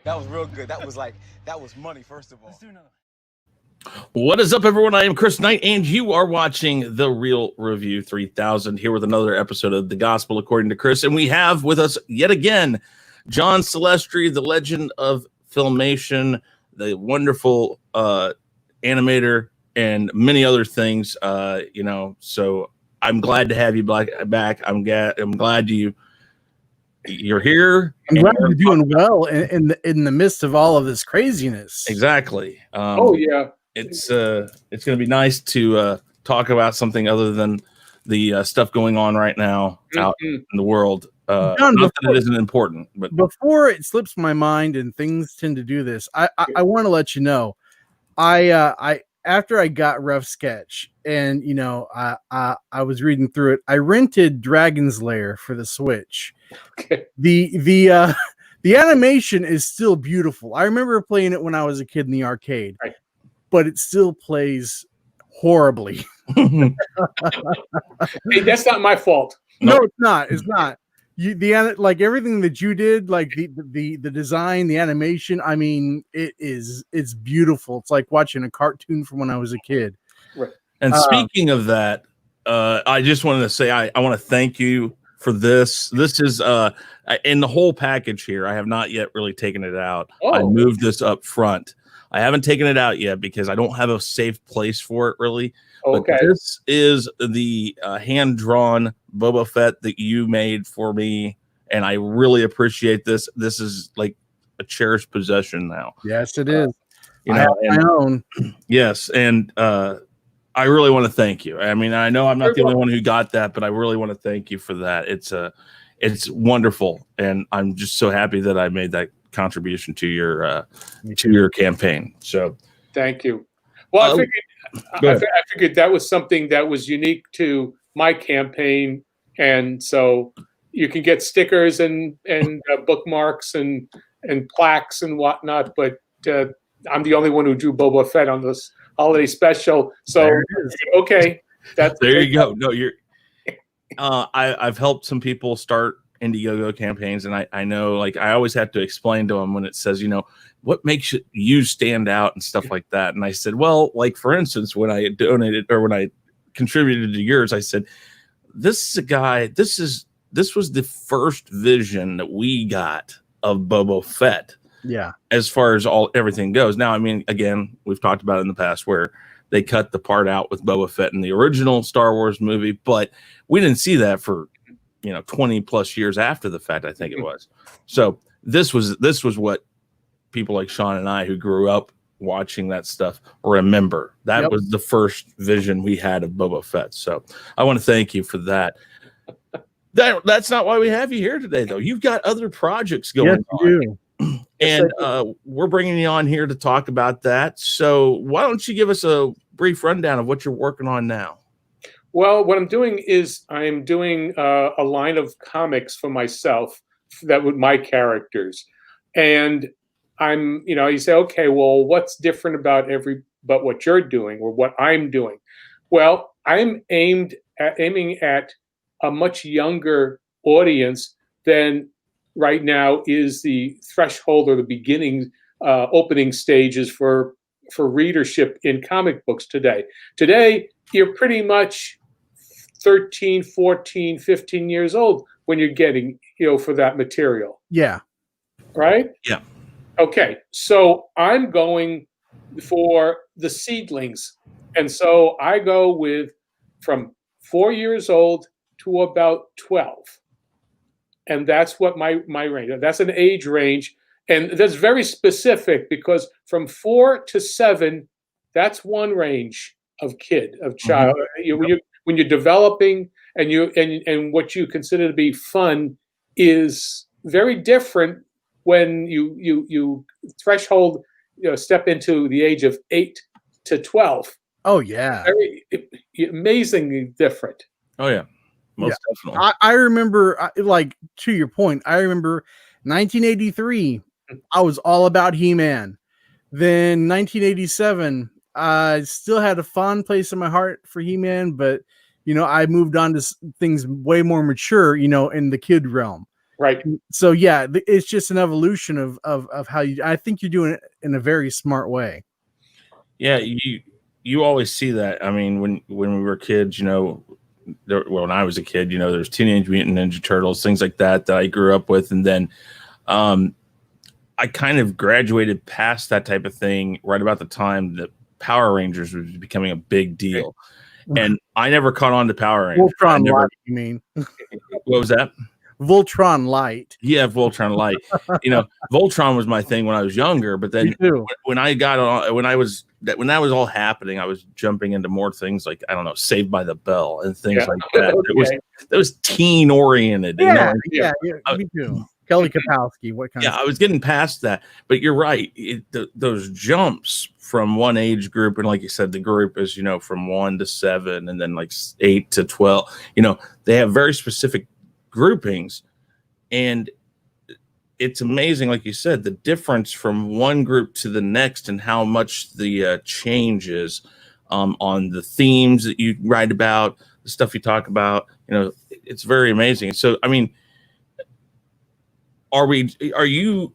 That was real good. That was money, first of all. Let's do another. What is up, everyone? I am Chris Knight, and you are watching The Real Review 3000 here with another episode of The Gospel According to Chris. And we have with us yet again John Celestri, the legend of filmation, the wonderful animator, and many other things. So I'm glad to have you back. I'm glad you're here. I'm glad you're doing well in the midst of all of this craziness. Exactly. Yeah. It's going to be nice to talk about something other than the stuff going on right now out in the world. John, not that it isn't important, but before it slips my mind, and things tend to do this, I want to let you know, I after I got Rough Sketch, and I was reading through it, I rented Dragon's Lair for the Switch. Okay. The animation is still beautiful. I remember playing it when I was a kid in the arcade. Right. But it still plays horribly. Hey, that's not my fault. No, it's not. It's not. Like everything that you did, like the design, the animation. I mean, it's beautiful. It's like watching a cartoon from when I was a kid. Right. And speaking of that, I just wanted to say I want to thank you for this. This is in the whole package here. I have not yet really taken it out. Oh. I moved this up front. I haven't taken it out yet because I don't have a safe place for it, really. Okay. But this is the hand-drawn Boba Fett that you made for me, and I really appreciate this. This is like a cherished possession now. Yes, it is. I have my own. Yes, and I really want to thank you. I mean, I know I'm not the only one who got that, but I really want to thank you for that. It's wonderful, and I'm just so happy that I made that contribution to your campaign. So thank you. Well, I figured that was something that was unique to my campaign, and so you can get stickers and bookmarks and plaques and whatnot, but I'm the only one who drew Boba Fett on this holiday special. So okay, that's there you go. No, you're I've helped some people start Indiegogo campaigns, and I know, like, I always have to explain to them when it says, what makes you stand out and stuff like that. And I said, well, like, for instance, when I donated or when I contributed to yours, I said, this is a guy, this was the first vision that we got of Boba Fett. Yeah. As far as everything goes. Now, I mean, again, we've talked about it in the past where they cut the part out with Boba Fett in the original Star Wars movie, but we didn't see that for 20 plus years after the fact, I think it was. So this was what people like Sean and I, who grew up watching that stuff, remember. That was the first vision we had of Boba Fett. So I want to thank you for that. That's not why we have you here today, though. You've got other projects going on. And we're bringing you on here to talk about that. So why don't you give us a brief rundown of what you're working on now? Well, what I'm doing is I'm doing a line of comics for myself that with my characters, and I'm, you say, okay, well, what's different about what you're doing or what I'm doing? Well, I'm aiming at a much younger audience than right now is the threshold or the beginning opening stages for readership in comic books today. Today, you're pretty much 13, 14, 15 years old when you're getting, for that material. Yeah. Right? Yeah. Okay. So I'm going for the seedlings. And so I go with from 4 years old to about 12. And that's what my range, that's an age range. And that's very specific because from 4 to 7, that's one range of child. When you're developing and what you consider to be fun is very different when you threshold, step into the age of 8 to 12. Oh yeah. Very amazingly different. Oh yeah. Most definitely. I remember, like, to your point, I remember 1983, I was all about He-Man. Then 1987, I still had a fond place in my heart for He-Man, but I moved on to things way more mature, in the kid realm. Right. So yeah, it's just an evolution of how you. I think you're doing it in a very smart way. Yeah, you always see that. I mean, when we were kids, when I was a kid, there's Teenage Mutant Ninja Turtles, things like that I grew up with, and then I kind of graduated past that type of thing right about the time that Power Rangers was becoming a big deal, and I never caught on to Power Rangers. Voltron Light, you mean? What was that? Voltron Light. Yeah, Voltron Light. Voltron was my thing when I was younger, but then when I got on, when that was all happening, I was jumping into more things like, I don't know, Saved by the Bell and things like that. Okay. It was teen oriented. Yeah, me too. Kelly Kapowski. What kind? Yeah, I was getting past that, but you're right. Those jumps from one age group, and like you said, the group is from 1 to 7, and then like 8 to 12. They have very specific groupings, and it's amazing, like you said, the difference from one group to the next and how much the change is on the themes that you write about, the stuff you talk about. It's very amazing. So I mean, are you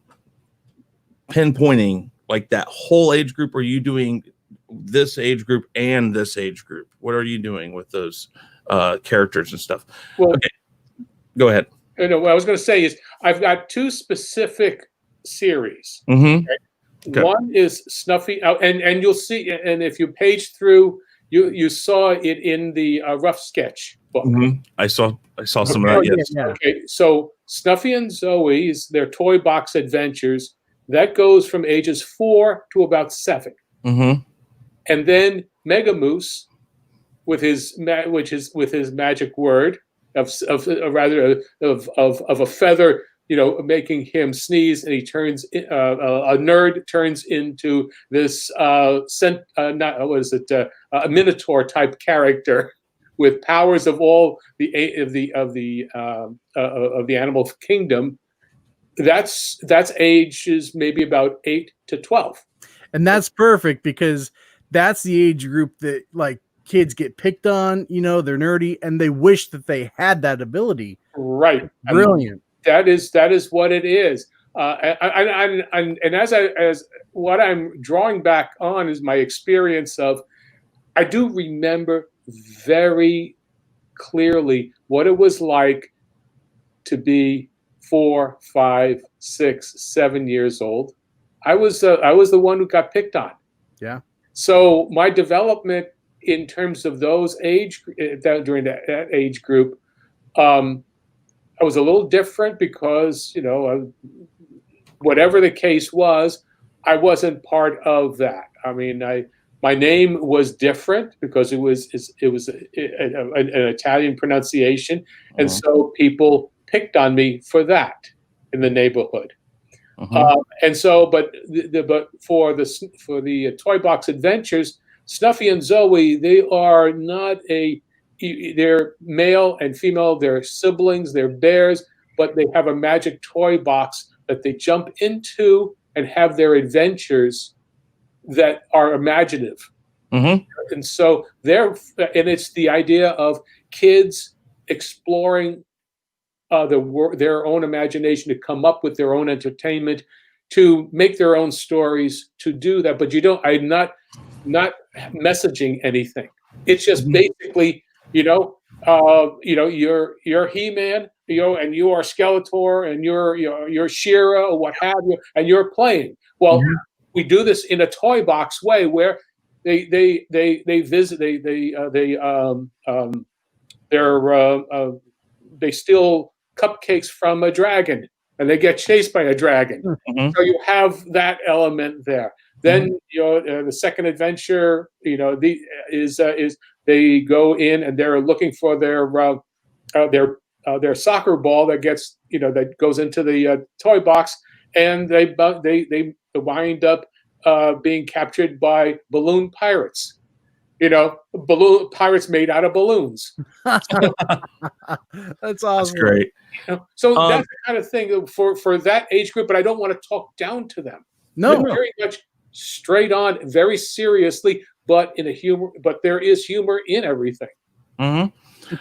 pinpointing like that whole age group, or are you doing this age group and this age group? What are you doing with those characters and stuff? Well, okay. Go ahead. What I was going to say is I've got 2 specific series. Mm-hmm. Okay? One is Snuffy, and you'll see, and if you page through, you saw it in the rough sketch book. Mm-hmm. I saw some of that. Yes. Yeah. Okay, so Snuffy and Zoe's their toy box adventures, that goes from ages 4 to about 7. Mm-hmm. And then Mega Moose with his magic word of a feather, making him sneeze, and he turns a nerd turns into this a Minotaur type character with powers of all the animal kingdom. That's ages maybe about 8 to 12, and that's perfect because that's the age group that like kids get picked on, they're nerdy and they wish that they had that ability. Right. Brilliant. That is what it is. And as what I'm drawing back on is my experience of, I do remember very clearly what it was like to be 4, 5, 6, 7 years old. I was the one who got picked on. Yeah. So my development in terms of those during that age group, I was a little different because, whatever the case was, I wasn't part of that. I mean, my name was different because it was an Italian pronunciation, and so people picked on me for that in the neighborhood. And so, but for the toy box adventures, Snuffy and Zoe, they are not they're male and female, they're siblings, they're bears, but they have a magic toy box that they jump into and have their adventures that are imaginative. And so and it's the idea of kids exploring their own imagination to come up with their own entertainment, to make their own stories, to do that. But I'm not messaging anything. It's just basically, you're He-Man, and you are Skeletor, and you're She-Ra or what have you, and you're playing. Well, we do this in a toy box way where they steal cupcakes from a dragon and they get chased by a dragon. So you have that element there. Then the second adventure, is they go in and they're looking for their soccer ball that gets that goes into the toy box, and they wind up being captured by balloon pirates. Balloon pirates made out of balloons. That's awesome. That's great. So that's the kind of thing for that age group, but I don't want to talk down to them. No, they're very much straight on, very seriously, but there is humor in everything. The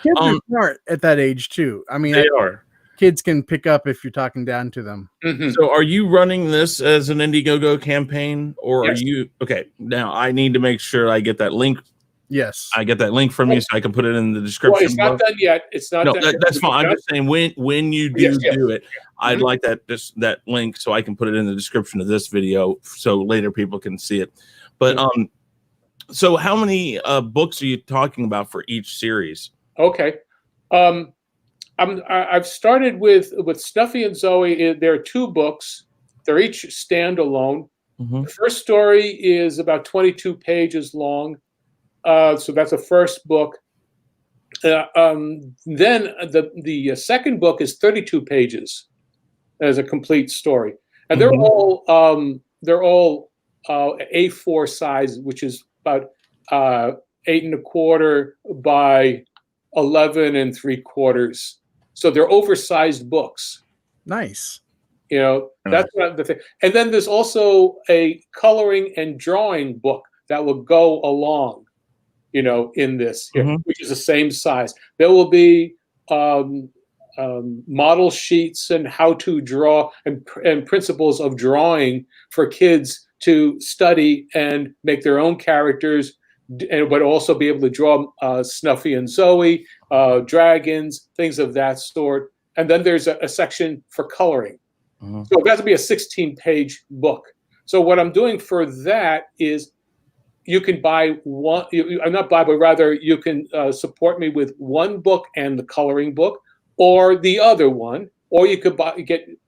kids are smart at that age too. I mean, they are. kids can pick up if you're talking down to them. Mhm. So are you running this as an Indiegogo campaign, or Yes. are you okay? Now I need to make sure I get that link. Yes. I get that link from you so I can put it in the description. Well, it's not below. done yet. It's not No, done yet. that's fine. I'm just saying when you do Yes, yes. do it, I'd Mhm. like that link so I can put it in the description of this video so later people can see it. But so how many books are you talking about for each series? Okay. I've started with Snuffy and Zoe. There are 2 books. They're each standalone. Mhm. The first story is about 22 pages long. So that's the first book. Then the second book is 32 pages as a complete story, and they're all A4 size, which is about 8 1/4 by 11 3/4. So they're oversized books. Nice. You know, that's what the thing. And then there's also a coloring and drawing book that will go along, you know, in this here, which is the same size. There will be model sheets and how to draw and principles of drawing for kids to study and make their own characters, but also be able to draw Snuffy and Zoe, dragons, things of that sort. And then there's a section for coloring. So that's to be a 16-page book. So what I'm doing for that is you can buy one, not buy, but rather you can support me with one book and the coloring book, or the other one, or you could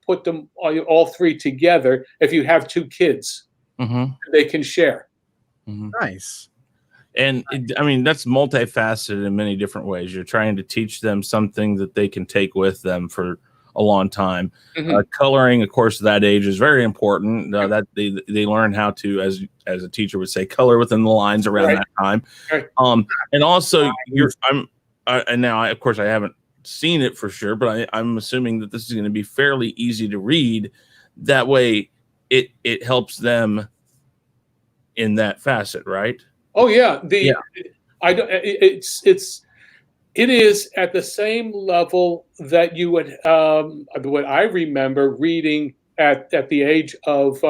put them all 3 together if you have 2 kids. They can share. Nice. And I mean, that's multifaceted in many different ways. You're trying to teach them something that they can take with them for a long time. Coloring, of course, at that age is very important. That they learn how to, as a teacher would say, color within the lines around that time. And also, and now, of course, I haven't seen it for sure, but I'm assuming that this is going to be fairly easy to read. That way, it helps them in that facet, right? Oh yeah, it is at the same level that you would what I remember reading at the age of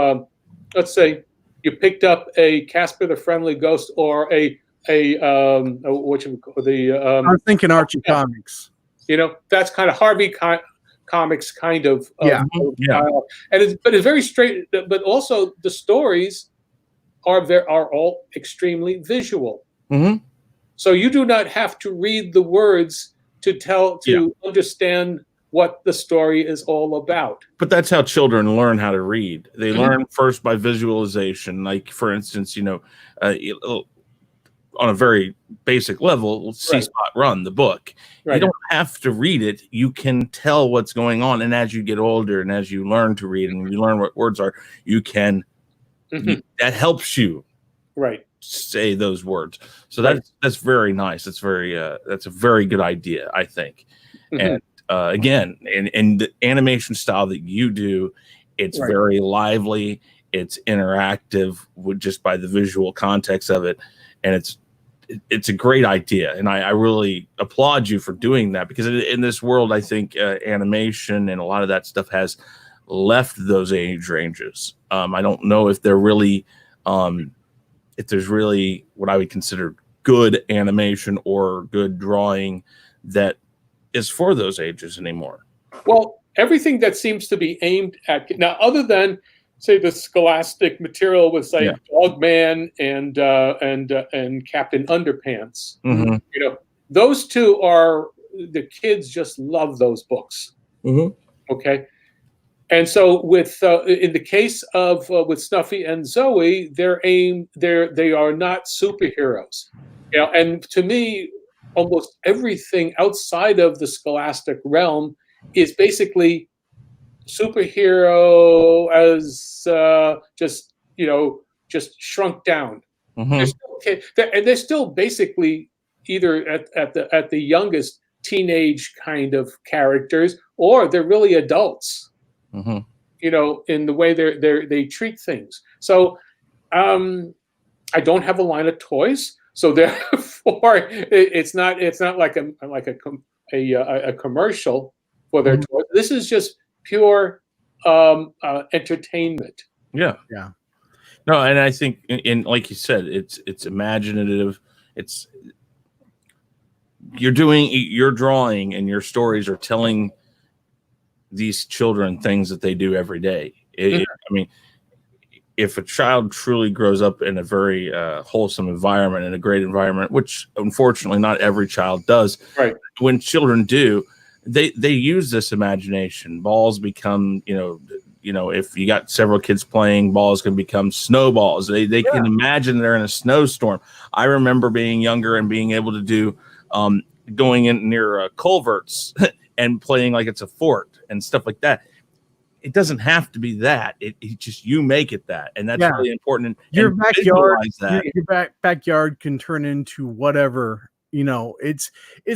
let's say you picked up a Casper the Friendly Ghost or what you call I was thinking Archie comics. You know, that's kind of Harvey comics kind of style. And but it's very straight. But also the stories are all extremely visual. So you do not have to read the words to understand what the story is all about. But that's how children learn how to read. They learn first by visualization. Like, for instance, you know, on a very basic level, See Spot Run, the book. You don't have to read it. You can tell what's going on. And as you get older and as you learn to read and you learn what words are, you can, that helps you say those words. So that's very nice. That's a very good idea, I think. And again, in the animation style that you do, it's very lively. It's interactive just by the visual context of it. And it's a great idea. And I really applaud you for doing that, because in this world, I think animation and a lot of that stuff has left those age ranges. I don't know if they're really, if there's really what I would consider good animation or good drawing that is for those ages anymore. Well, everything that seems to be aimed at now, other than say the scholastic material with say Dogman and Captain Underpants, you know, those 2 are the kids just love those books. Okay. And so with in the case of with Snuffy and Zoe, they are not superheroes, you know. And to me, almost everything outside of the scholastic realm is basically superhero as just shrunk down. They're still basically either at the youngest teenage kind of characters, or they're really adults. You know, in the way they treat things. So I don't have a line of toys, so therefore it's not like a commercial. for their toys. This is just pure entertainment. Yeah. No, and I think, in like you said, it's imaginative. You're drawing, and your stories are telling these children things that they do every day. I mean, if a child truly grows up in a very wholesome environment, in a great environment, which unfortunately not every child does, right? When children do, they use this imagination. Balls become, if you got several kids playing, balls can become snowballs. They can imagine they're in a snowstorm. I remember being younger and being able to do going in near culverts and playing like it's a fort and stuff like that. It doesn't have to be that. It just, you make it that, and that's really important. Your and backyard, that. your backyard can turn into whatever. It's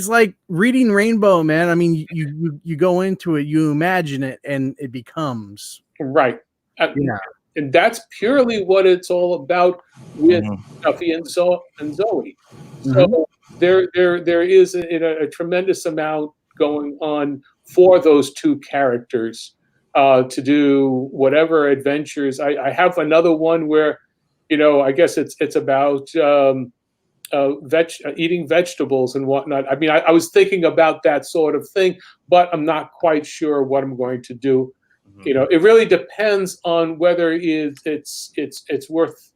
like reading Rainbow, man. I mean, you go into it, you imagine it, and it becomes right. And that's purely what it's all about with Snuffy and Zoe. So there is a tremendous amount going on for those two characters to do whatever adventures. I have another one where, I guess it's about eating vegetables and whatnot. I mean, I was thinking about that sort of thing, but I'm not quite sure what I'm going to do. It really depends on whether it's worth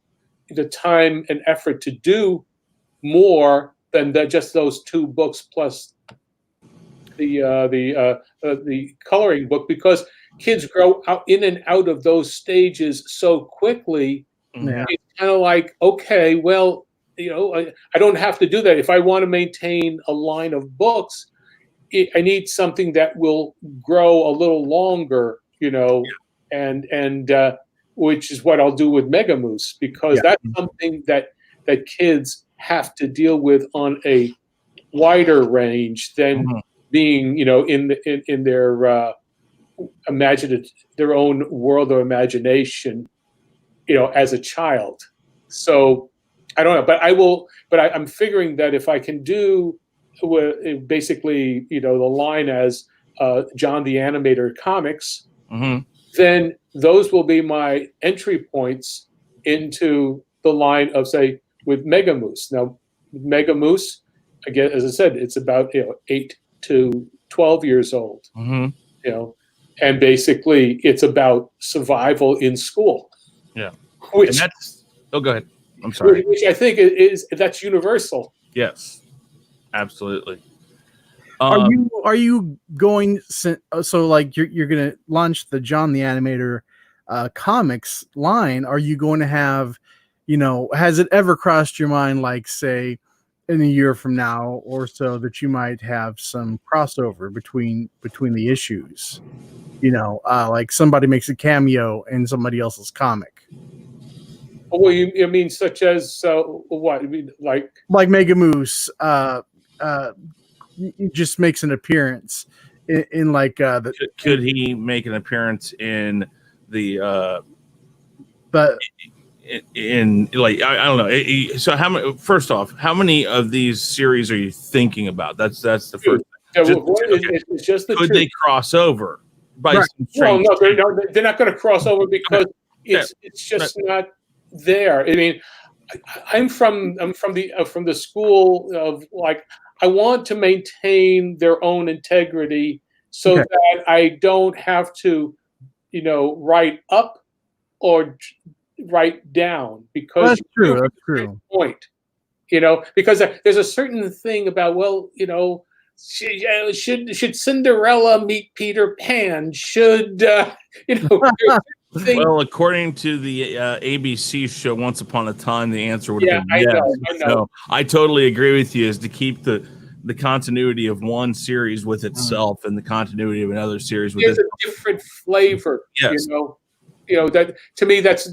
the time and effort to do more than just those two books plus the coloring book, because kids grow out in and out of those stages so quickly. It's kind of like, okay, well, I don't have to do that. If I want to maintain a line of books, I need something that will grow a little longer, and which is what I'll do with Mega Moose, because that's something that kids have to deal with on a wider range than being, in their their own world of imagination, as a child. So I don't know, but I'm figuring that if I can do basically, the line as John the Animator comics, then those will be my entry points into the line of, say, with Mega Moose. Now, Mega Moose, again, as I said, it's about 8 to 12 years old. And basically it's about survival in school. Yeah. Which, and that's, go ahead. I'm sorry. Which I think that's universal. Yes, absolutely. Are you going, so like you're going to launch the John the Animator comics line? Are you going to have, has it ever crossed your mind, like, say, in a year from now or so, that you might have some crossover between the issues? Like somebody makes a cameo in somebody else's comic. Well, you mean such as what? You mean like Mega Moose just makes an appearance in like the. Could he make an appearance in the? In like I don't know. So how many? First off, how many of these series are you thinking about? That's the first. It's just the could truth. They cross over? By right. Well, no, they're not going to cross over because it's just not there. I mean, I'm from the school of, like, I want to maintain their own integrity so that I don't have to, write up or write down, because that's true. That's true. Point, because there's a certain thing about, well, should Cinderella meet Peter Pan? Should Well, according to the ABC show Once Upon a Time, the answer would have been yes. I know. So I totally agree with you, is to keep the continuity of one series with itself and the continuity of another series with a different flavor. Yes. That, to me, there's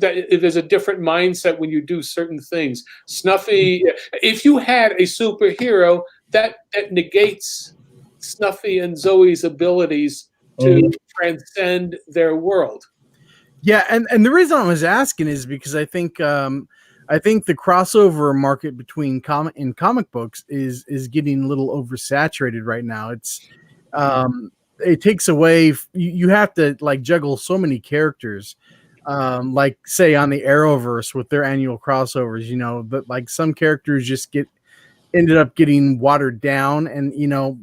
a different mindset when you do certain things. Snuffy, if you had a superhero, that negates Snuffy and Zoe's abilities to transcend their world. Yeah, and the reason I was asking is because I think the crossover market between comic books is getting a little oversaturated right now. It's it takes away. You have to like juggle so many characters, like say on the Arrowverse with their annual crossovers. You know, but like some characters just ended up getting watered down, and you know,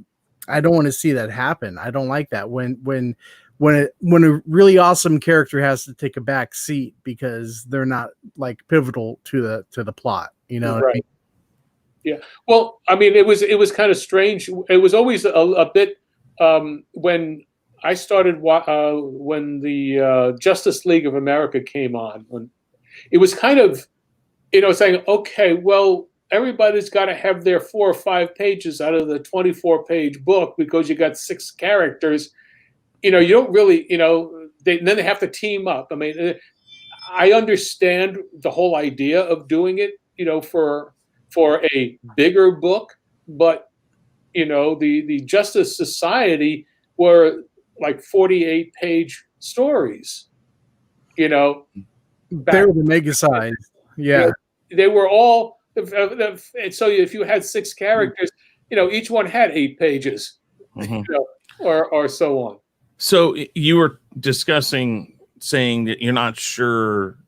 I don't want to see that happen. I don't like that when a really awesome character has to take a back seat because they're not like pivotal to the plot, you know. Right. What I mean? Yeah. Well, I mean, it was kind of strange. It was always a bit when I started when the Justice League of America came on. When it was kind of, you know, saying, okay, well, everybody's got to have their 4 or 5 pages out of the 24-page book because you got 6 characters. You know, you don't really, you know, then they have to team up. I mean, I understand the whole idea of doing it, you know, for a bigger book, but you know, the Justice Society were like 48-page stories. You know, They were the mega size. Yeah, you know, they were all. So if you had 6 characters, you know, each one had 8 pages, you know, or so on. So you were discussing saying that you're not sure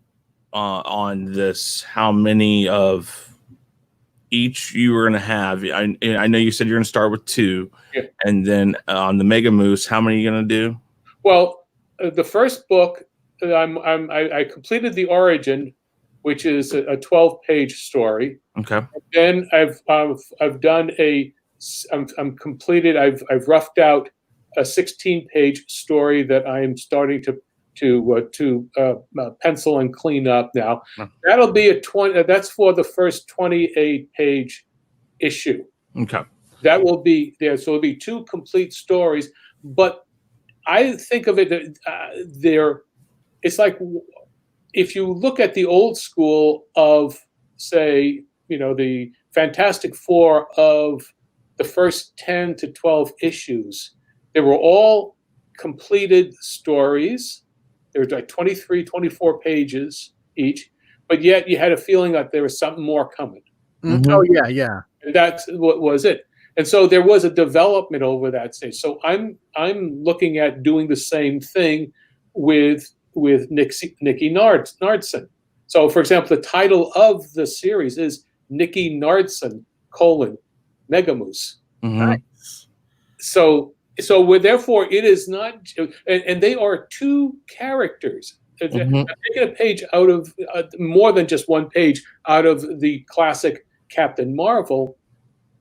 on this how many of each you were going to have. I know you said you're going to start with 2, and then on the Mega Moose, how many are you going to do? Well, the first book, I completed the Origin, which is a 12-page story. Okay. Then I've done I'm completed. I've roughed out a 16-page story that I'm starting to pencil and clean up now. That'll be a 20. That's for the first 28-page issue. Okay. That will be there. So it'll be 2 complete stories. But I think of it there. It's like if you look at the old school of, say, you know, the Fantastic Four of the first 10 to 12 issues, they were all completed stories. There were like 23, 24 pages each, but yet you had a feeling that there was something more coming. Mm-hmm. Oh yeah. And that's what was it. And so there was a development over that stage. So I'm looking at doing the same thing with Nikki Nardson. So for example, the title of the series is Nikki Nardson, Megamoose. Nice. So therefore it is not, and they are 2 characters. I've taken a page out of more than just 1 page out of the classic Captain Marvel.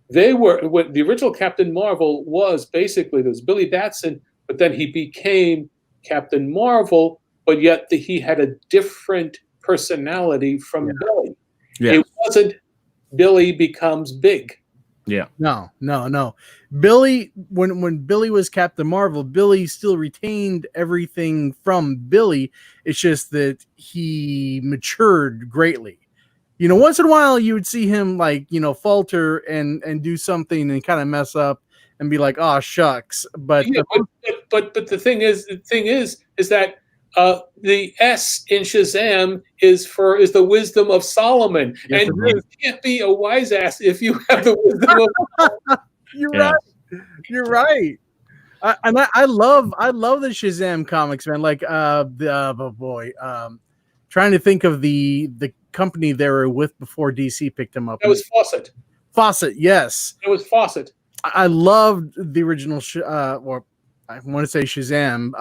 What the original Captain Marvel was basically, there was Billy Batson, but then he became Captain Marvel, but yet he had a different personality from Billy. Yeah. It wasn't Billy becomes big. Yeah. No. Billy, when Billy was Captain Marvel, Billy still retained everything from Billy. It's just that he matured greatly. You know, once in a while you would see him like, you know, falter and do something and kind of mess up and be like, oh shucks. But but the thing is that the S in Shazam is the wisdom of Solomon, and you can't be a wise ass if you have the wisdom of. You're right. I love the Shazam comics, man. Like trying to think of the company they were with before DC picked them up. That was Fawcett. Fawcett, yes. It was Fawcett. I loved the original, or I want to say Shazam,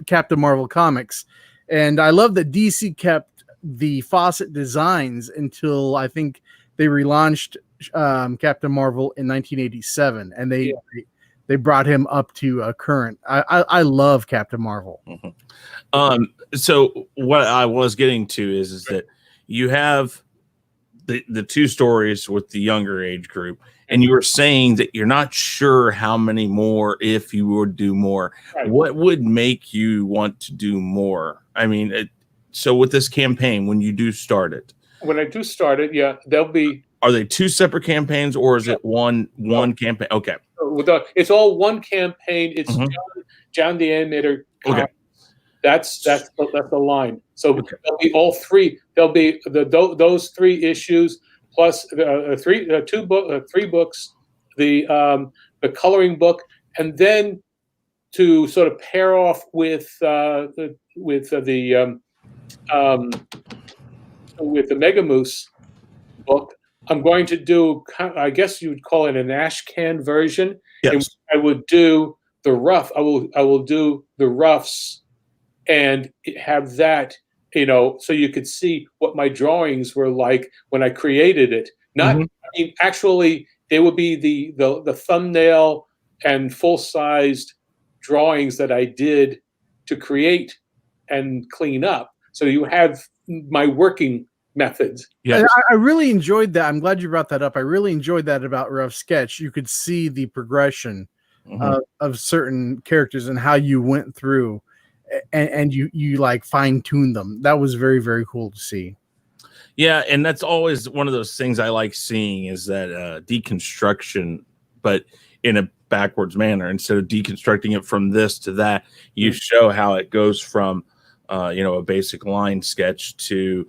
Captain Marvel comics. And I love that DC kept the Fawcett designs until I think they relaunched Captain Marvel in 1987. And they brought him up to current. I love Captain Marvel. So what I was getting to is that you have the 2 stories with the younger age group, and you were saying that you're not sure how many more if you would do more. Right. What would make you want to do more? I mean, so with this campaign, when you do start it, when I do start it, there'll be. Are they 2 separate campaigns, or is it one campaign? Okay, it's all one campaign. It's John the Animator. Okay. That's the line. So there'll be all 3. There'll be those 3 issues plus 3 books, the coloring book, and then to sort of pair off with the Mega Moose book, I'm going to do, I guess you would call it an ash can version. Yes. And I would do the rough. I will do the roughs and have that, so you could see what my drawings were like when I created it. Not, I mean, actually, they would be the thumbnail and full-sized drawings that I did to create and clean up. So you have my working methods. Yes. I really enjoyed that. I'm glad you brought that up. I really enjoyed that about Rough Sketch. You could see the progression of certain characters and how you went through and you like fine-tuned them. That was very, very cool to see. Yeah, and that's always one of those things I like seeing is that deconstruction, but in a backwards manner. Instead of deconstructing it from this to that, you show how it goes from a basic line sketch to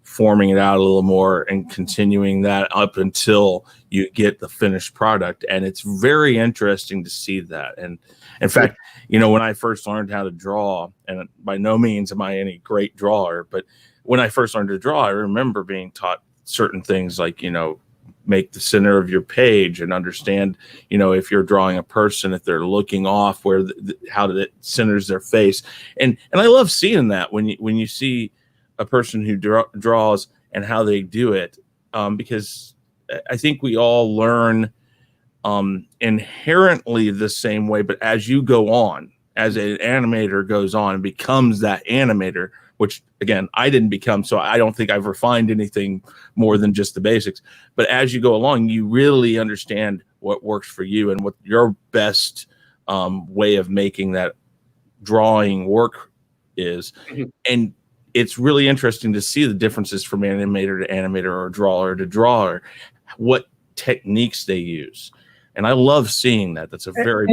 forming it out a little more and continuing that up until you get the finished product. And it's very interesting to see that. And in fact, when I first learned how to draw, and by no means am I any great drawer, but when I first learned to draw, I remember being taught certain things like, make the center of your page and understand, if you're drawing a person, if they're looking off, where how it centers their face. And I love seeing that when you see a person who draws and how they do it, because I think we all learn inherently the same way, but as you go on, as an animator goes on and becomes that animator, which again, I didn't become, so I don't think I've refined anything more than just the basics. But as you go along, you really understand what works for you and what your best way of making that drawing work is. And it's really interesting to see the differences from animator to animator or drawer to drawer, what techniques they use. And I love seeing that. That's a very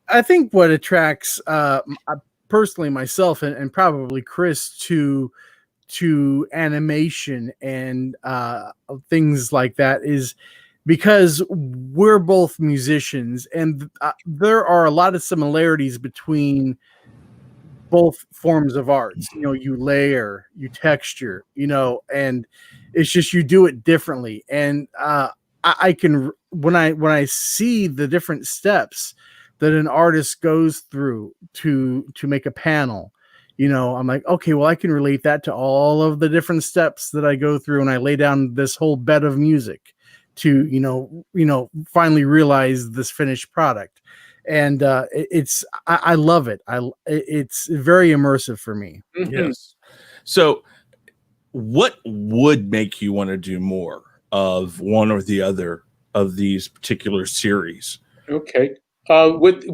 I think what attracts personally myself and probably Chris to animation and things like that is because we're both musicians, and there are a lot of similarities between both forms of arts. You layer, you texture, and it's just you do it differently. And I can when I see the different steps that an artist goes through to make a panel, I'm like, okay, well, I can relate that to all of the different steps that I go through, and I lay down this whole bed of music to finally realize this finished product. And I love it. It's very immersive for me. Yes. So what would make you want to do more of one or the other of these particular series? Okay. With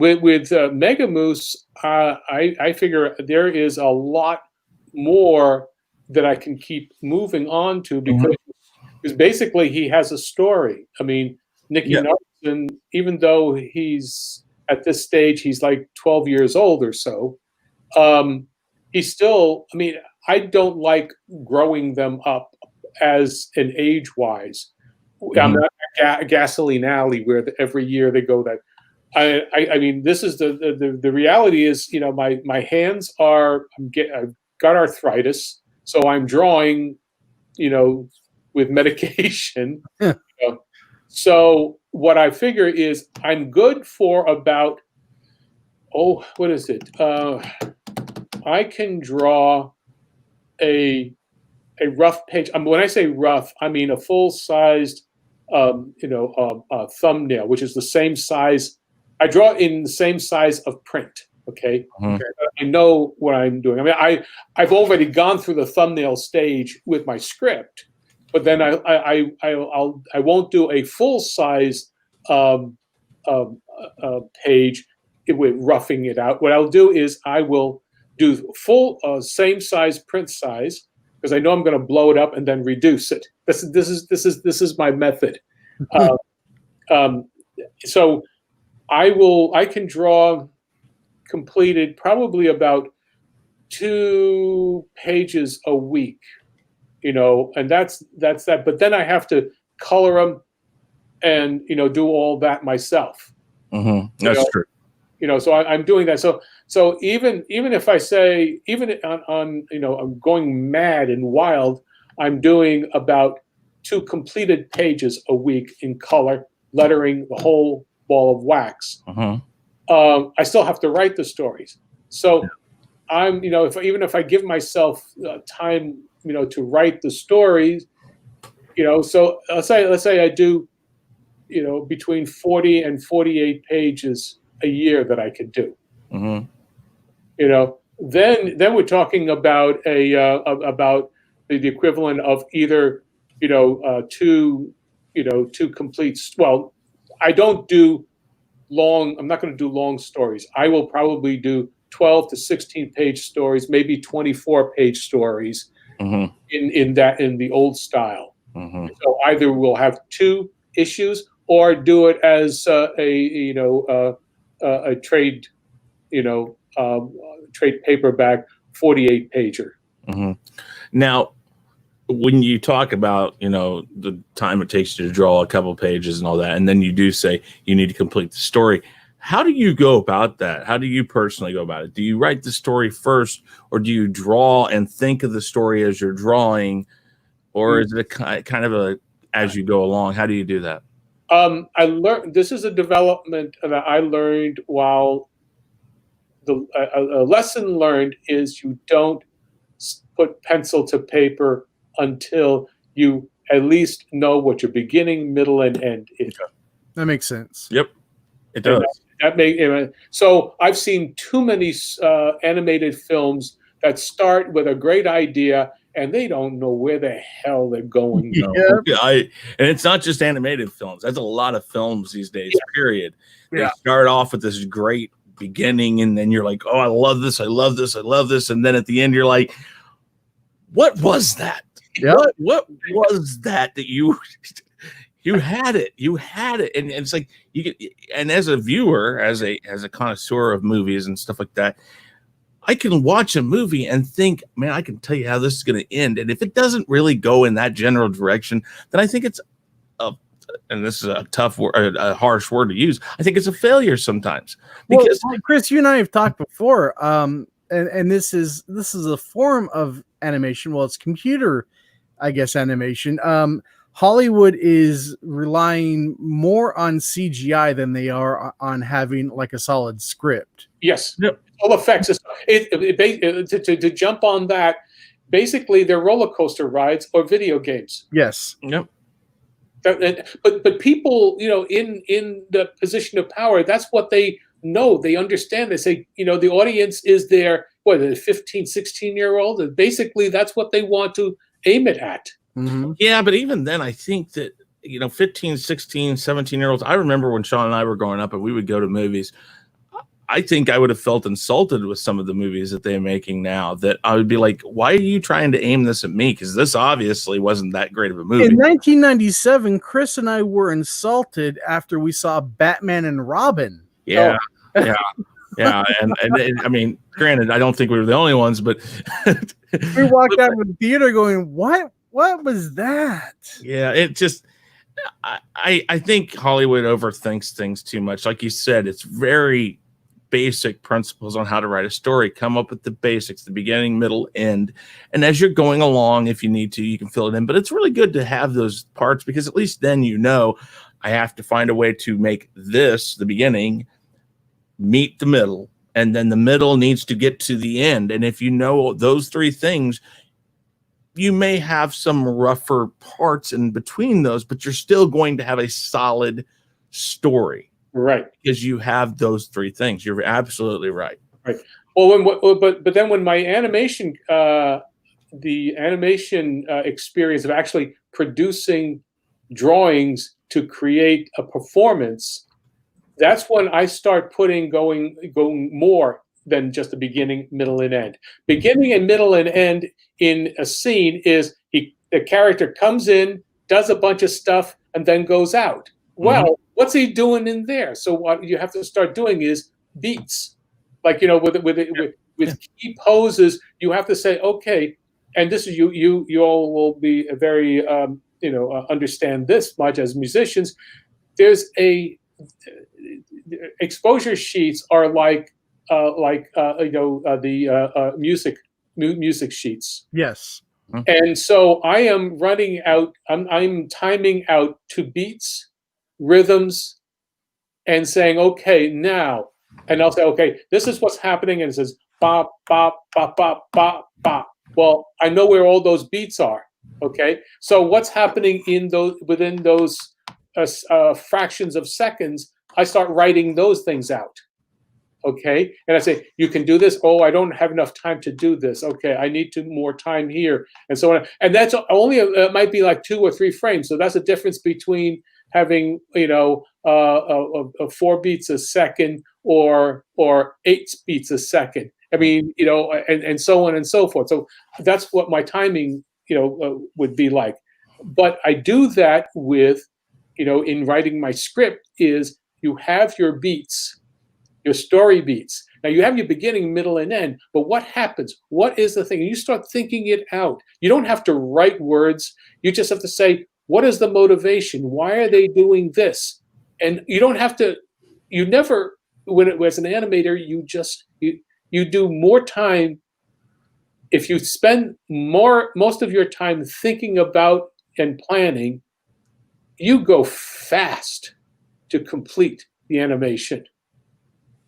Mega Moose, I figure there is a lot more that I can keep moving on to because basically he has a story. I mean, Nicky Nelson, even though he's at this stage, he's like 12 years old or so, he's still, I mean, I don't like growing them up as an age-wise. I'm not a Gasoline Alley where every year they go that. I mean, this is the reality is, my hands are, I've got arthritis, so I'm drawing, with medication. So what I figure is I'm good for about, what is it? I can draw a rough page. When I say rough, I mean a full-sized, thumbnail, which is the same size. I draw in the same size of print. Okay. I know what I'm doing. I mean, I've already gone through the thumbnail stage with my script, but then I won't do a full size page with roughing it out. What I'll do is I will do full same size print size because I know I'm going to blow it up and then reduce it. This is my method. So I can draw completed probably about 2 pages a week, and that's that. But then I have to color them and do all that myself. That's true. So I'm doing that. So even if I say, even on I'm going mad and wild, I'm doing about 2 completed pages a week in color, lettering the whole ball of wax. I still have to write the stories. So I'm, even if I give myself time, to write the stories, so let's say I do, between 40 and 48 pages a year that I could do. Then we're talking about about the equivalent of either, two complete. Well, I don't do long. I'm not going to do long stories. I will probably do 12 to 16 page stories, maybe 24 page stories in the old style. So either we'll have 2 issues or do it as a trade, trade paperback 48 pager. Now, when you talk about the time it takes you to draw a couple pages and all that, and then you do say you need to complete the story, how do you go about that? How do you personally go about it? Do you write the story first, or do you draw and think of the story as you're drawing, or is it a kind of a as you go along? How do you do that? I learned, this is a development that I learned while a lesson learned is you don't put pencil to paper until you at least know what your beginning, middle, and end is. That makes sense. Yep, it does. So I've seen too many animated films that start with a great idea and they don't know where the hell they're going. And it's not just animated films. That's a lot of films these days, period. They start off with this great beginning, and then you're like, oh, I love this, I love this, I love this. And then at the end, you're like, what was that? What was that you had it? You had it. And it's like and as a viewer, as a connoisseur of movies and stuff like that, I can watch a movie and think, man, I can tell you how this is going to end. And if it doesn't really go in that general direction, then I think it's and this is a tough word, a harsh word to use, I think it's a failure sometimes. Because Chris, you and I have talked before, and this is a form of animation. Well, it's computer, I guess, animation. Hollywood is relying more on CGI than they are on having like a solid script. Yes. Yep. All effects. To jump on that, basically they're roller coaster rides or video games. Yes. Yep. But people, in the position of power, that's what they know. They understand. They say, the audience is their, the 15, 16-year-old. And basically, that's what they want to aim it at. Yeah, but even then, I think that, 15, 16, 17-year-olds, I remember when Sean and I were growing up and we would go to movies, I think I would have felt insulted with some of the movies that they're making now, that I would be like, why are you trying to aim this at me? Because this obviously wasn't that great of a movie. In 1997, Chris and I were insulted after we saw Batman and Robin. Yeah. And I mean, granted, I don't think we were the only ones, but we walked out of the theater going, what was that? Yeah, it just, I think Hollywood overthinks things too much. Like you said, it's very basic principles on how to write a story. Come up with the basics, the beginning, middle, end. And as you're going along, if you need to, you can fill it in. But it's really good to have those parts, because at least then I have to find a way to make this, the beginning, meet the middle. And then the middle needs to get to the end. And if you know those 3 things, you may have some rougher parts in between those, but you're still going to have a solid story. Right. Because you have those 3 things. You're absolutely right. Right. Well, but then when my animation, the animation experience of actually producing drawings to create a performance, that's when I start going more than just the beginning, middle, and end. Beginning and middle and end in a scene is the character comes in, does a bunch of stuff, and then goes out. Well, what's he doing in there? So what you have to start doing is beats, like with key poses. You have to say, okay, and this is you all will be very understand this much as musicians. There's exposure sheets are like the music sheets. Yes. And so I am running out. I'm timing out to beats, rhythms, and saying, okay, now, and I'll say, okay, this is what's happening, and it says bop bop bop bop bop bop. Well, I know where all those beats are. Okay, so what's happening in those within those fractions of seconds? I start writing those things out. Okay, and I say, you can do this. Oh, I don't have enough time to do this. Okay, I need more time here, and so on. And that's only it might be like 2 or 3 frames. So that's a difference between having 4 beats a second or 8 beats a second. I mean, and so on and so forth. So that's what my timing would be like. But I do that with in writing my script is you have your beats. Your story beats. Now you have your beginning, middle, and end, but what happens? What is the thing? And you start thinking it out. You don't have to write words. You just have to say, what is the motivation? Why are they doing this? And you don't have to, you never, as an animator, you do more time. If you spend most of your time thinking about and planning, you go fast to complete the animation.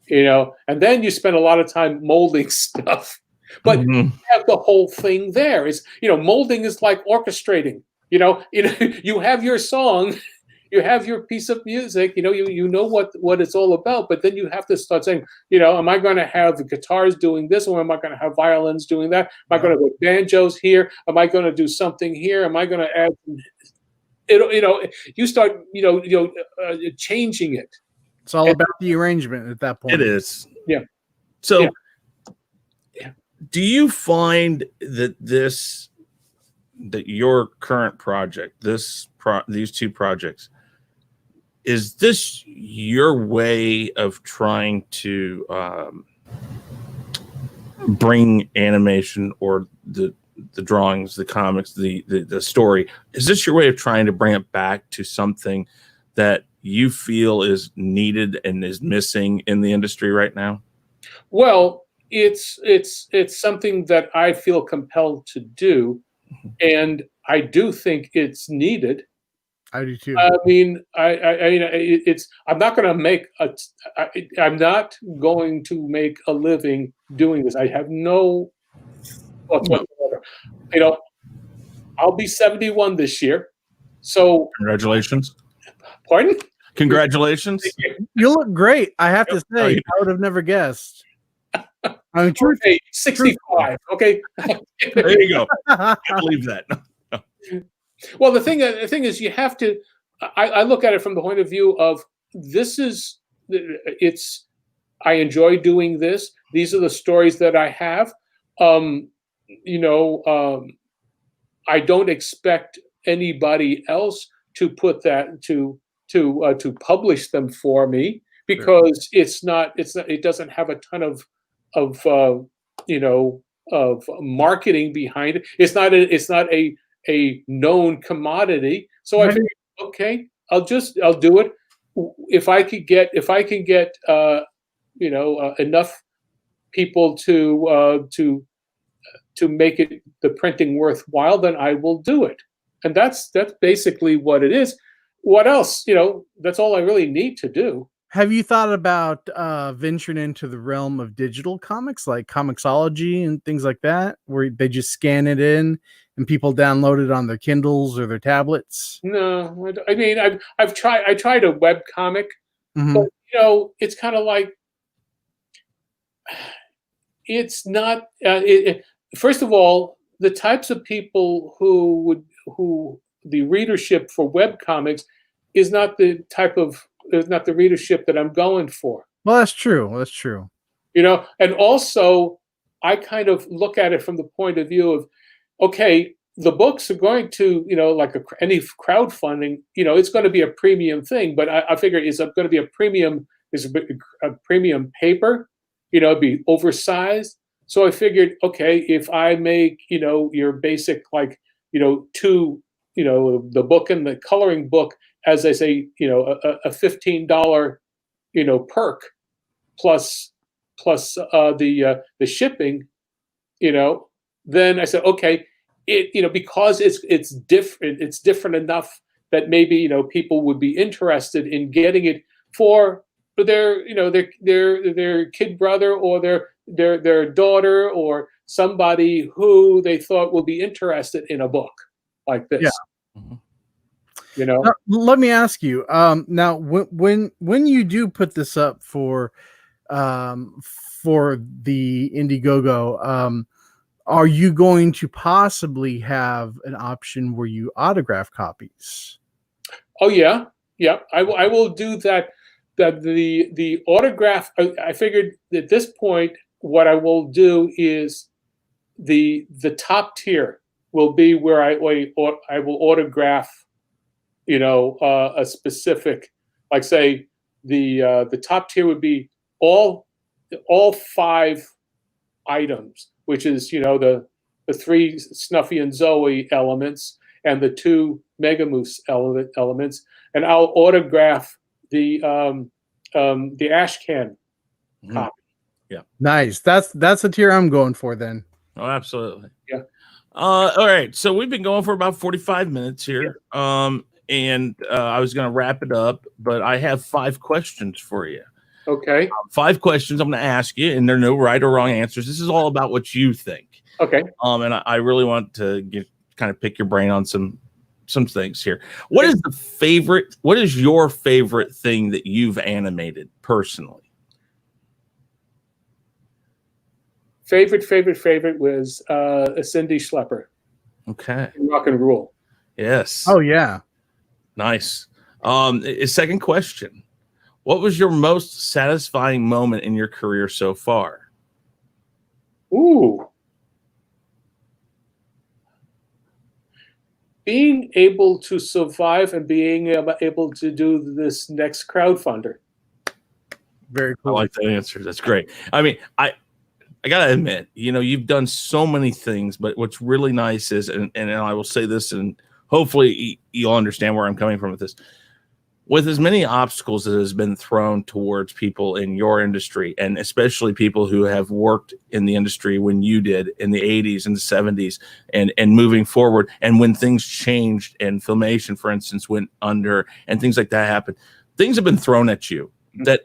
And then you spend a lot of time molding stuff, but you have the whole thing there. Is molding is like orchestrating. You have your song, you have your piece of music. You know what it's all about, but then you have to start saying, am I going to have the guitars doing this, or am I going to have violins doing that? Am I going to put banjos here? Am I going to do something here? Am I going to add? You start changing it. It's all about the arrangement at that point. It is. Yeah. So, do you find that your current project, these 2 projects, is this your way of trying to bring animation or the drawings, the comics, the story? Is this your way of trying to bring it back to something that you feel is needed and is missing in the industry right now? Well, it's something that I feel compelled to do, and I do think it's needed. I do too. I mean, I'm not going to make a living doing this. I have no thoughts whatsoever. I'll be 71 this year, so congratulations. Pardon? Congratulations. You look great. I have to say, I would have never guessed. I'm true. 65. Okay. There you go. I believe that. No. Well, the thing is, you have to. I look at it from the point of view of I enjoy doing this. These are the stories that I have. I don't expect anybody else to put that to publish them for me, because it doesn't have a ton of marketing behind it. It's not a known commodity. So I figured, okay, I'll do it. If I can get enough people to make it the printing worthwhile, then I will do it. And that's basically what it is. What else? That's all I really need to do. Have you thought about venturing into the realm of digital comics, like Comixology and things like that, where they just scan it in and people download it on their Kindles or their tablets? No, I mean, I tried a web comic, but it's kind of like, it's not. First of all, the types of people who the readership for web comics is not the readership that I'm going for. Well, that's true. That's true. And also I kind of look at it from the point of view of, okay, the books are going to, like any crowdfunding, it's going to be a premium thing, but I figure is it going to be a premium paper, it'd be oversized. So I figured, okay, if I make, your basic, like, the book and the coloring book, as I say, a $15, perk plus the shipping, then I said, okay, because it's different enough that maybe people would be interested in getting it for their their kid brother or their daughter or somebody who they thought would be interested in a book like this. Yeah. Now, let me ask you. Now, when you do put this up for the Indiegogo, are you going to possibly have an option where you autograph copies? Oh yeah. I will do that. That the autograph. I figured at this point, what I will do is the top tier will be where I will autograph. A specific, like say the top tier would be all 5 items, which is the 3 Snuffy and Zoe elements and the 2 Mega Moose elements, and I'll autograph the ash can copy. Yeah, nice. That's the tier I'm going for then. Oh, absolutely. Yeah. All right. So we've been going for about 45 minutes here. Yeah. And I was going to wrap it up, but I have 5 questions for you. Okay. 5 questions I'm going to ask you, and there are no right or wrong answers. This is all about what you think. Okay. And I really want to kind of pick your brain on some things here. What is your favorite thing that you've animated personally? Favorite was a Cindy Schlepper. Okay. Rock and Roll. Yes. Oh yeah. Nice. Second question. What was your most satisfying moment in your career so far? Ooh. Being able to survive and being able to do this next crowdfunder. Very cool. I like that answer. That's great. I mean, I gotta admit, you've done so many things, but what's really nice is, and I will say this, and hopefully you'll understand where I'm coming from with this. With as many obstacles that has been thrown towards people in your industry, and especially people who have worked in the industry when you did in the 80s and the 70s and moving forward, and when things changed and Filmation, for instance, went under and things like that happened, things have been thrown at you that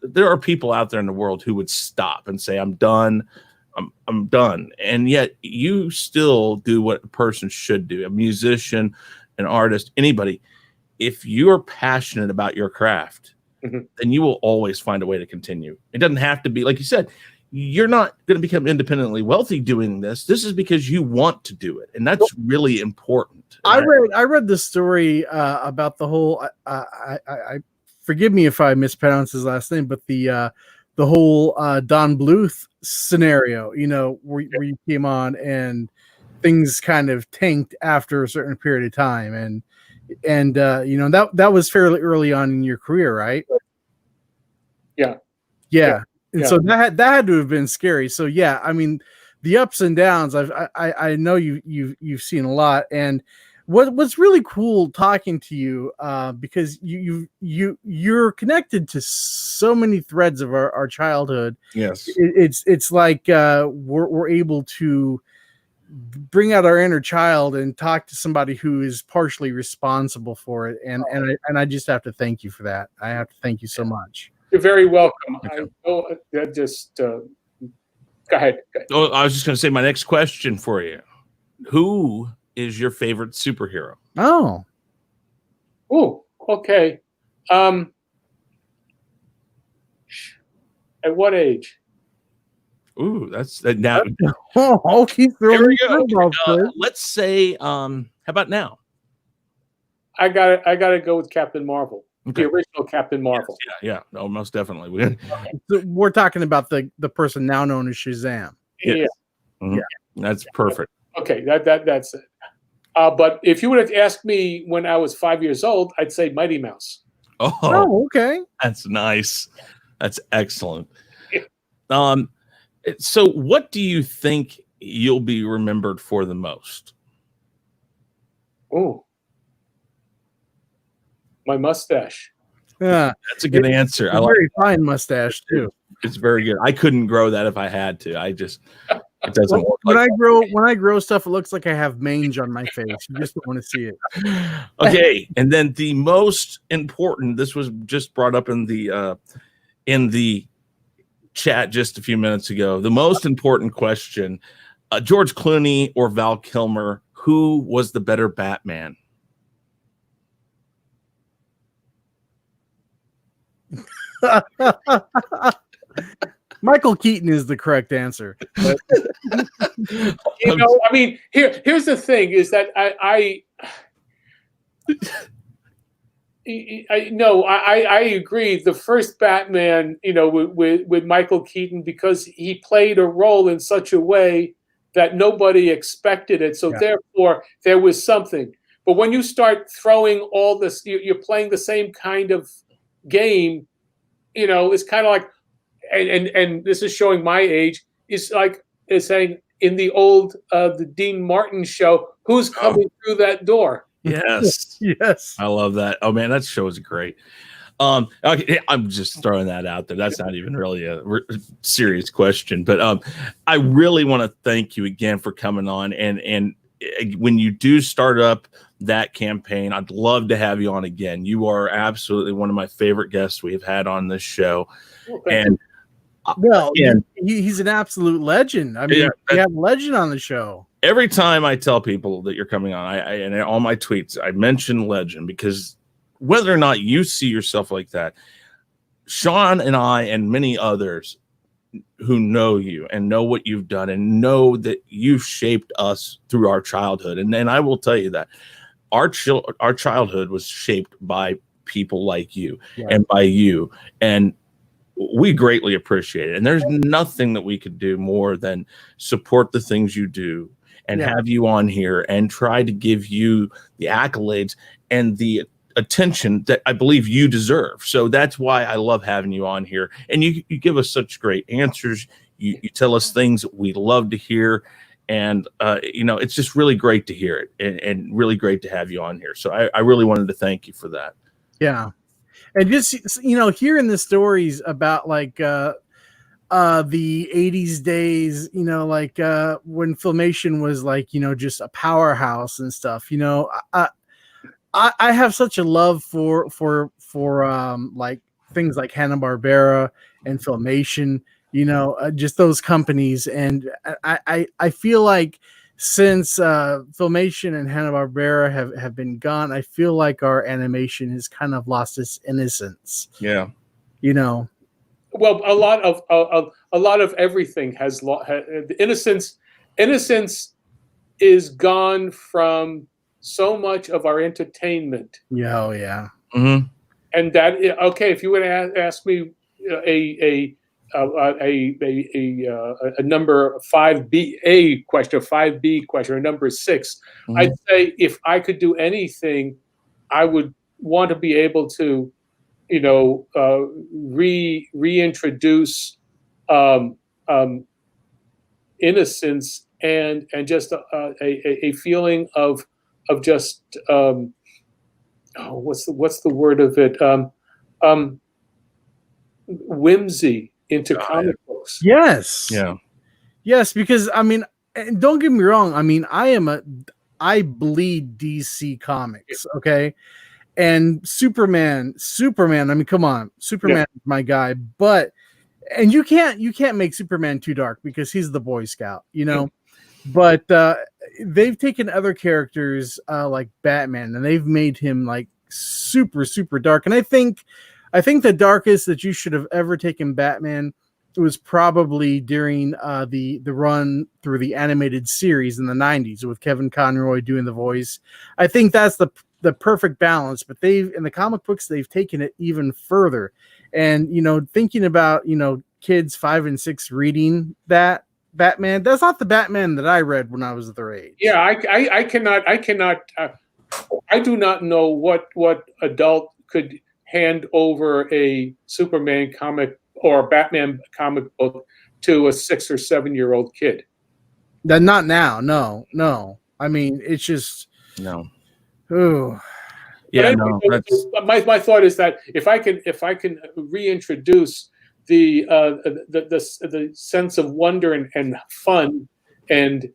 there are people out there in the world who would stop and say, I'm done. I'm done. And yet you still do what a person should do, a musician, an artist, anybody. If you're passionate about your craft, then you will always find a way to continue. It doesn't have to be, like you said, you're not going to become independently wealthy doing this. This is because you want to do it. And that's really important. I read the story about the whole, I forgive me if I mispronounce his last name, but the whole Don Bluth scenario, where you came on and things kind of tanked after a certain period of time. And that was fairly early on in your career, right? Yeah. And so that had to have been scary. So yeah, I mean, the ups and downs, I know you've seen a lot. And what's really cool talking to you, because you're connected to so many threads of our childhood. Yes. It's like we're able to bring out our inner child and talk to somebody who is partially responsible for it. And I just have to thank you for that. I have to thank you so much. You're very welcome. Go ahead. Oh, I was just going to say my next question for you. Who is your favorite superhero? Oh, okay. At what age? Ooh, that's now. Oh, keep throwing. Let's say, how about now? I gotta go with Captain Marvel, the original Captain Marvel. Yes, yeah, no, most definitely. So we're talking about the person now known as Shazam. Yes. Yeah, that's perfect. Okay, that's it. But if you would have asked me when I was 5 years old, I'd say Mighty Mouse. Oh, okay. That's nice. That's excellent. So what do you think you'll be remembered for the most? Oh, my mustache. Yeah, That's a good answer. a very fine mustache too. It's very good. I couldn't grow that if I had to. It doesn't work. When I grow stuff, it looks like I have mange on my face. You just don't want to see it. Okay, and then the most important. This was just brought up in the chat just a few minutes ago. The most important question: George Clooney or Val Kilmer? Who was the better Batman? Michael Keaton is the correct answer. I mean, here's the thing: is that I agree. The first Batman, with Michael Keaton, because he played a role in such a way that nobody expected it. So therefore, there was something. But when you start throwing all this, you're playing the same kind of game. It's kind of like. And this is showing my age. It's saying in the old the Dean Martin show, who's coming through that door? Yes, yes, I love that. Oh man, that show is great. Okay, I'm just throwing that out there. That's not even really a serious question, but I really want to thank you again for coming on. And when you do start up that campaign, I'd love to have you on again. You are absolutely one of my favorite guests we've had on this show, and. Well, he's an absolute legend. I mean, we have a legend on the show. Every time I tell people that you're coming on, I and all my tweets, I mention legend, because whether or not you see yourself like that, Sean and I and many others who know you and know what you've done and know that you've shaped us through our childhood. And I will tell you that our childhood was shaped by people like you and by you. And we greatly appreciate it. And there's nothing that we could do more than support the things you do and have you on here and try to give you the accolades and the attention that I believe you deserve. So that's why I love having you on here. And you give us such great answers. You tell us things that we love to hear. And, it's just really great to hear it and really great to have you on here. So I really wanted to thank you for that. Yeah. And just, hearing the stories about the 80s days, when Filmation was just a powerhouse and stuff, I have such a love for things like Hanna-Barbera and Filmation, just those companies. And I feel like since Filmation and Hanna-Barbera have been gone, I feel like our animation has kind of lost its innocence. Yeah. Well, a lot of everything has lost innocence. Innocence is gone from so much of our entertainment. Yeah. Oh, yeah. Mm-hmm. And that, if you would ask me a number 5B question, 5B question, or number 6, I'd say if I could do anything, I would want to be able to, reintroduce innocence and just a feeling of just what's the word of it, whimsy into comic books. Yes. Yeah. Yes, because don't get me wrong. I bleed DC comics. Okay. And Superman. Come on, Superman is my guy. And you can't make Superman too dark because he's the Boy Scout, But they've taken other characters like Batman and they've made him super, super dark. And I think the darkest that you should have ever taken Batman was probably during the run through the animated series in the 90s with Kevin Conroy doing the voice. I think that's the perfect balance, but in the comic books, they've taken it even further. And, thinking about, kids 5 and 6 reading that Batman, that's not the Batman that I read when I was their age. Yeah. I cannot, I do not know what adult could hand over a Superman comic or a Batman comic book to a 6 or 7 year old kid. Not now. No. I mean, it's just no. Ooh. Yeah, anyway, no, so that's my thought is that if I can reintroduce the sense of wonder and fun and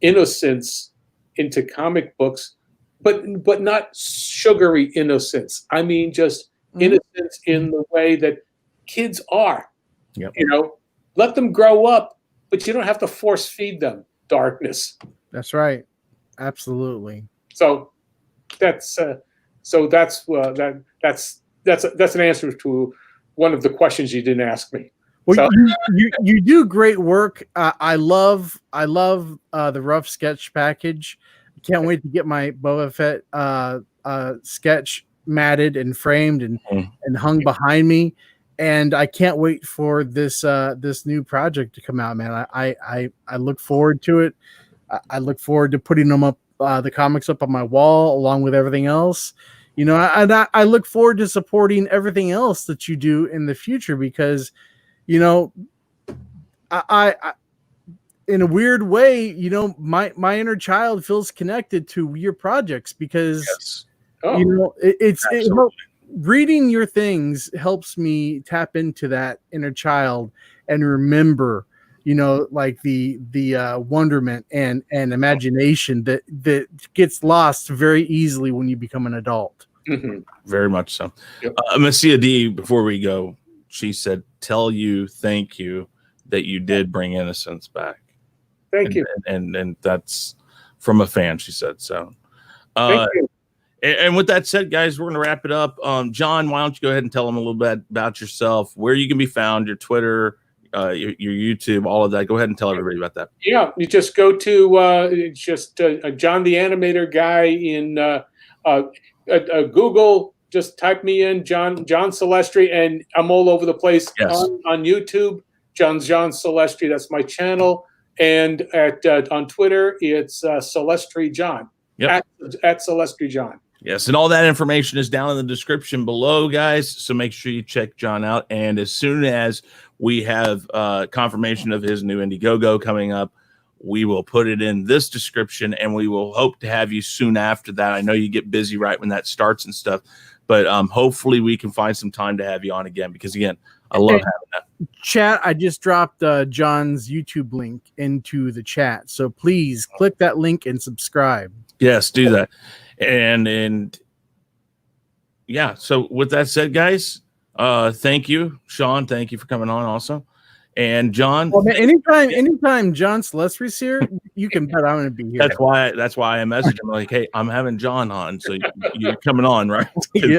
innocence into comic books, but not sugary innocence. I mean, just innocence in the way that kids are. Yep. You know, let them grow up, but you don't have to force feed them darkness. That's right. Absolutely. So that's an answer to one of the questions you didn't ask me. Well, So- you do great work. I love the rough sketch package. Can't wait to get my Boba Fett sketch matted and framed and hung behind me. And I can't wait for this new project to come out, man. I look forward to it. I look forward to putting them up, the comics up on my wall along with everything else. You know, I look forward to supporting everything else that you do in the future because, you know, I in a weird way, you know, my inner child feels connected to your projects because, yes. you know, reading your things helps me tap into that inner child and remember, you know, like the wonderment and imagination that gets lost very easily when you become an adult. Mm-hmm. Very much so. Yep. Messia D, before we go, she said, tell you thank you that you did bring innocence back. Thank you. And that's from a fan, she said. So Thank you. and with that said, guys, we're going to wrap it up. John, why don't you go ahead and tell them a little bit about yourself, where you can be found, your Twitter, your YouTube, all of that. Go ahead and tell everybody about that. Yeah, you just go to John the Animator Guy in Google. Just type me in, John Celestri, and I'm all over the place. Yes. On YouTube, John Celestri. That's my channel. And on Twitter, it's Celestri John. Yep. At Celestri John. Yes, and all that information is down in the description below, guys. So make sure you check John out. And as soon as we have confirmation of his new Indiegogo coming up, we will put it in this description, and we will hope to have you soon after that. I know you get busy right when that starts and stuff, but hopefully we can find some time to have you on again because, again, I love having that. Chat, I just dropped John's YouTube link into the chat. So please click that link and subscribe. Yes, do that. And yeah, so with that said, guys, thank you. Sean, thank you for coming on also. And John, well, man, anytime John Celestri's here, you can bet I'm going to be here. That's why I messaged him like, hey, I'm having John on, so you're coming on, right? Yeah.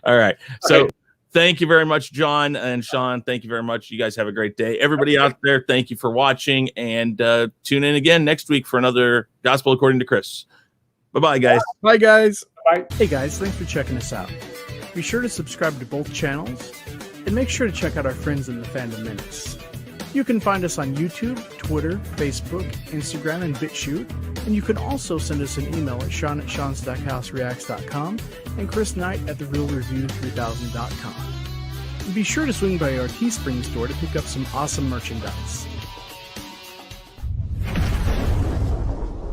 All right. So thank you very much, John and Sean. Thank you very much. You guys have a great day. Everybody out there, thank you for watching, and tune in again next week for another Gospel According to Chris. Bye-bye, guys. Bye, guys. Bye. Hey, guys, thanks for checking us out. Be sure to subscribe to both channels, and make sure to check out our friends in the Fandom Minutes. You can find us on YouTube, Twitter, Facebook, Instagram, and BitChute, and you can also send us an email at sean@seanstackhousereacts.com and chrisknight@therealreview3000.com. And be sure to swing by our Teespring store to pick up some awesome merchandise.